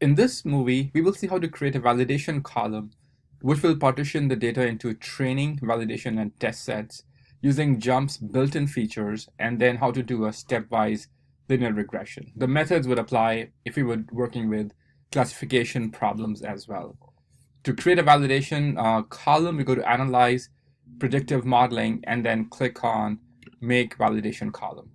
In this movie, we will see how to create a validation column, which will partition the data into training, validation, and test sets using JMP's built-in features, and then how to do a stepwise linear regression. The methods would apply if we were working with classification problems as well. To create a validation column, we go to Analyze, Predictive Modeling, and then click on Make Validation Column.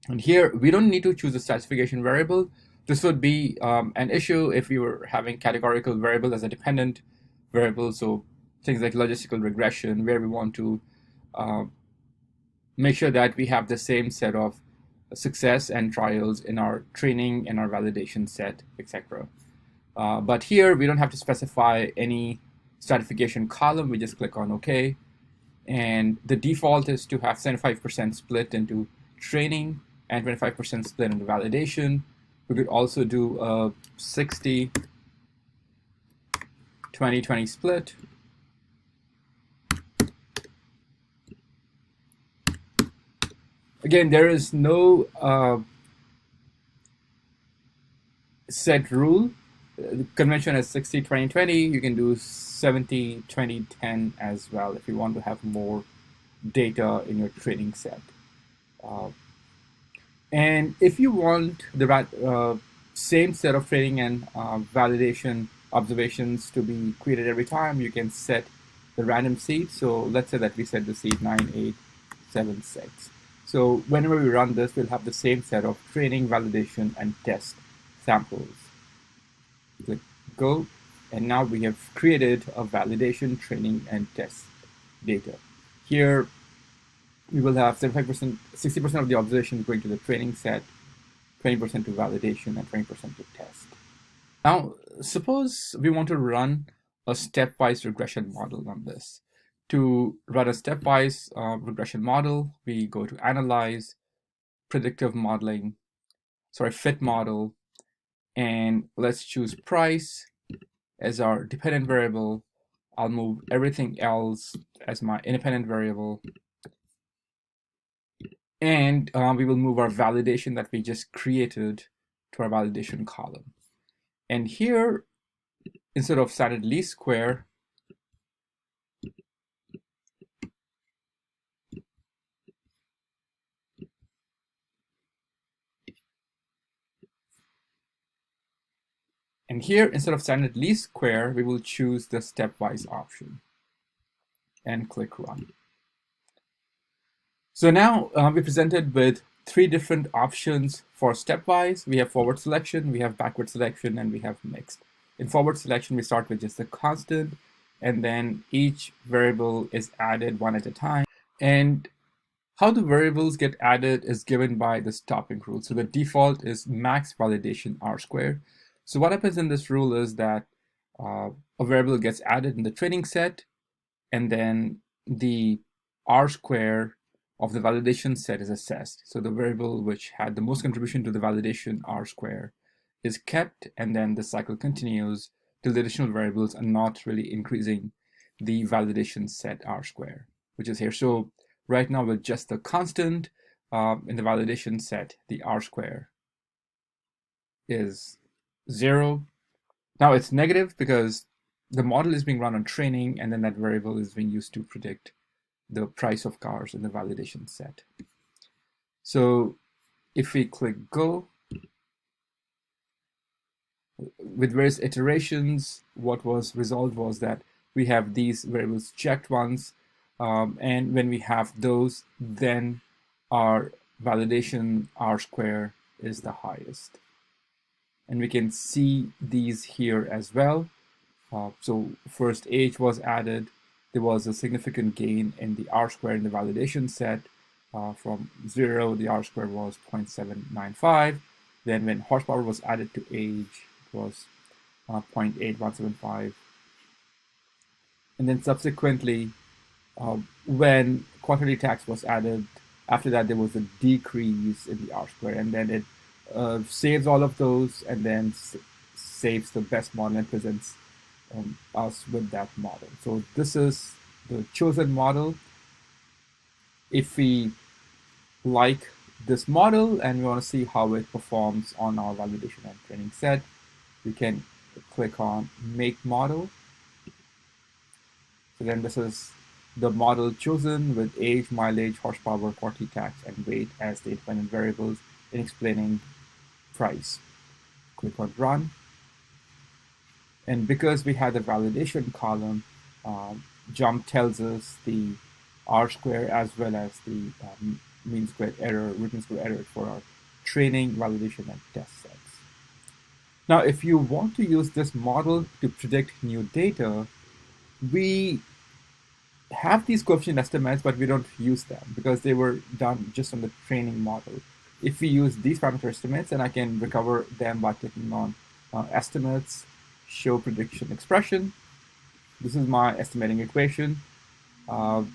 And here, we don't need to choose a specification variable. This would be an issue if we were having categorical variable as a dependent variable. So things like logistical regression, where we want to make sure that we have the same set of success and trials in our training and our validation set, etc. But here, we don't have to specify any stratification column. We just click on OK. And the default is to have 75% split into training and 25% split into validation. We could also do a 60, 20, 20 split. Again, there is no set rule. The convention is 60, 20, 20. You can do 70, 20, 10 as well if you want to have more data in your training set. And if you want the same set of training and validation observations to be created every time, you can set the random seed. So let's say that we set the seed 9876. So whenever we run this, we'll have the same set of training, validation, and test samples. Click Go, and now we have created a validation, training, and test data. Here, we will have 75%, 60% of the observations going to the training set, 20% to validation, and 20% to test. Now, suppose we want to run a stepwise regression model on this. To run a stepwise regression model, we go to Analyze, Predictive Modeling, Fit Model, and let's choose price as our dependent variable. I'll move everything else as my independent variable. And we will move our validation that we just created to our validation column. And here, instead of standard least square, we will choose the stepwise option and click Run. So now we're presented with three different options for stepwise. We have forward selection, we have backward selection, and we have mixed. In forward selection, we start with just a constant, and then each variable is added one at a time. And how the variables get added is given by the stopping rule. So the default is max validation R². So what happens in this rule is that a variable gets added in the training set, and then the R² of the validation set is assessed. So the variable which had the most contribution to the validation R² is kept, and then the cycle continues till the additional variables are not really increasing the validation set R², which is here. So right now with just the constant in the validation set, the R² is 0. Now it's negative because the model is being run on training, and then that variable is being used to predict the price of cars in the validation set. So if we click Go, with various iterations, what was resolved was that we have these variables checked once, and when we have those, then our validation R² is the highest. And we can see these here as well. So first age was added. There was a significant gain in the R² in the validation set. From 0, the R² was 0.795. Then when horsepower was added to age, it was 0.8175. And then subsequently, when quantity tax was added, after that there was a decrease in the R², and then it saves all of those, and then saves the best model and presents us with that model. So this is the chosen model. If we like this model and we want to see how it performs on our validation and training set, We can click on make model. So then this is the model chosen with age, mileage, horsepower, quantity tax, and weight as the independent variables in explaining price. Click on run. And because we had the validation column, jump tells us the R square as well as the mean squared error, root mean squared error for our training, validation, and test sets. Now, if you want to use this model to predict new data, we have these coefficient estimates, but we don't use them because they were done just on the training model. If we use these parameter estimates, then I can recover them by clicking on estimates, show prediction expression. This is my estimating equation. The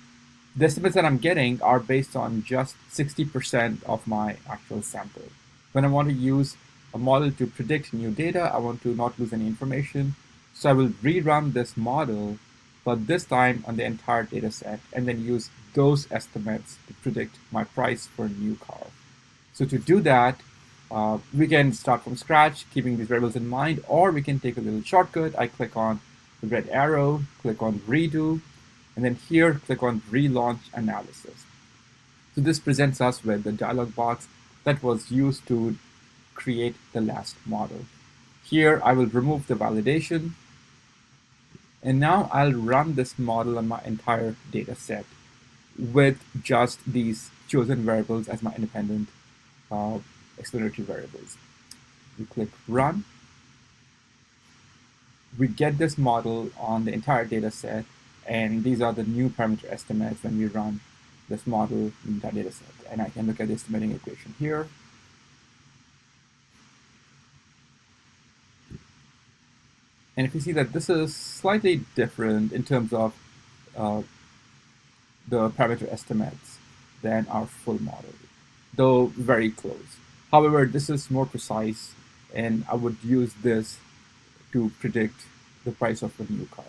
estimates that I'm getting are based on just 60% of my actual sample. When I want to use a model to predict new data, I want to not lose any information. So I will rerun this model, but this time on the entire data set, and then use those estimates to predict my price for a new car. So to do that, we can start from scratch, keeping these variables in mind, or we can take a little shortcut. I click on the red arrow, click on redo, and then here, click on relaunch analysis. So this presents us with the dialog box that was used to create the last model. Here, I will remove the validation, and now I'll run this model on my entire data set with just these chosen variables as my independent explanatory variables. We click run. We get this model on the entire data set, and these are the new parameter estimates when we run this model in that data set. And I can look at the estimating equation here. And if you see that this is slightly different in terms of the parameter estimates than our full model, though very close. However, this is more precise, and I would use this to predict the price of a new car.